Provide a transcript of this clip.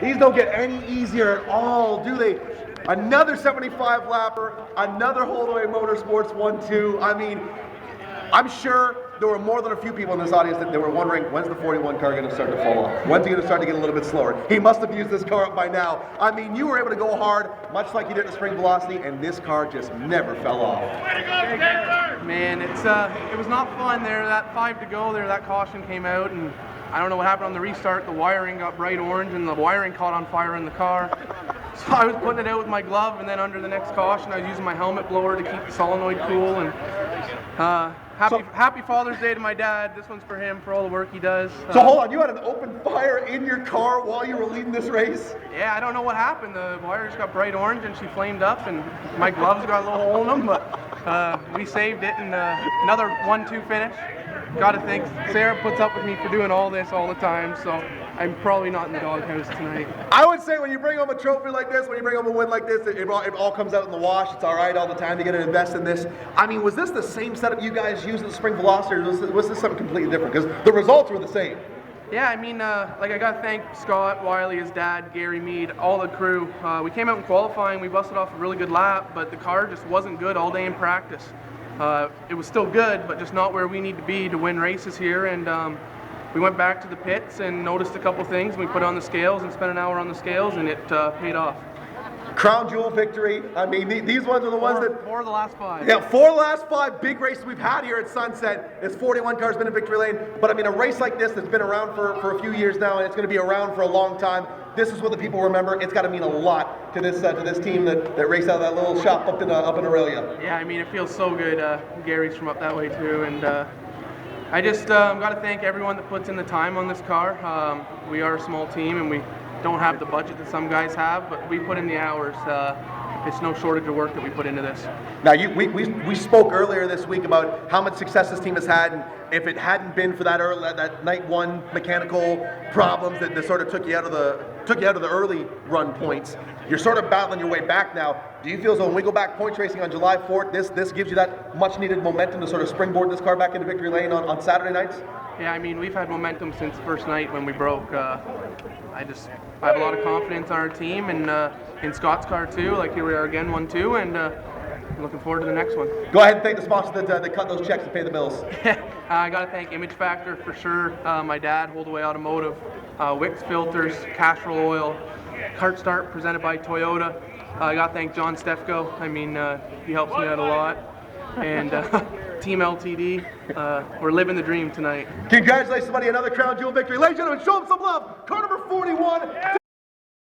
These don't get any easier at all, do they? Another 75 lapper, another Holdaway Motorsports 1-2. I mean, I'm sure there were more than a few people in this audience that they were wondering, when's the 41 car going to start to fall off? When's he going to start to get a little bit slower? He must have used this car up by now. I mean, you were able to go hard, much like you did at Spring Velocity, and this car just never fell off. Man, it was not fun there. That 5 to go there, that caution came out, and I don't know what happened on the restart. The wiring got bright orange, and the wiring caught on fire in the car. So I was putting it out with my glove, and then under the next caution, I was using my helmet blower to keep the solenoid cool. And happy Father's Day to my dad. This one's for him, for all the work he does. So hold on, you had an open fire in your car while you were leading this race? Yeah, I don't know what happened. The wire just got bright orange, and she flamed up, and my gloves got a little hole in them, but we saved it, and another 1-2 finish. Gotta thank Sarah puts up with me for doing all this all the time, so I'm probably not in the doghouse tonight. I would say when you bring home a trophy like this, when you bring home a win like this, it all comes out in the wash. It's all right all the time to get to invest in this. I mean, was this the same setup you guys used at the Spring Velocity, or was this something completely different? Because the results were the same. Yeah, I mean, like I gotta thank Scott, Wiley, his dad, Gary Mead, all the crew. We came out in qualifying, we busted off a really good lap, but the car just wasn't good all day in practice. It was still good, but just not where we need to be to win races here. And we went back to the pits and noticed a couple things. We put it on the scales and spent an hour on the scales, and it paid off. Crown jewel victory. I mean, these ones are the ones that... 4 of the last 5. Yeah, 4 of the last 5 big races we've had here at Sunset. This 41 car's been in victory lane. But I mean, a race like this that's been around for a few years now, and it's going to be around for a long time. This is what the people remember. It's got to mean a lot to this team that raced out of that little shop up in Aurelia. Yeah, I mean, it feels so good. Gary's from up that way too, and I just got to thank everyone that puts in the time on this car. We are a small team, and we don't have the budget that some guys have, but we put in the hours. It's no shortage of work that we put into this. Now, we spoke earlier this week about how much success this team has had, and if it hadn't been for that night one mechanical problems that sort of took you out of the early run points, you're sort of battling your way back now. Do you feel as though when we go back points racing on July 4th, this gives you that much needed momentum to sort of springboard this car back into victory lane on Saturday nights? Yeah, I mean, we've had momentum since the first night when we broke. I have a lot of confidence in our team, and in Scott's car too. Like, here we are again, 1-2, and I'm looking forward to the next one. Go ahead and thank the sponsors that cut those checks to pay the bills. I got to thank Image Factor for sure, my dad, Holdaway Automotive, Wix Filters, Castrol Oil, Kart Start presented by Toyota. I got to thank John Stefko. I mean, he helps me out a lot. And Team LTD, we're living the dream tonight. Congratulations, buddy, another crown jewel victory. Ladies and gentlemen, show them some love. Car number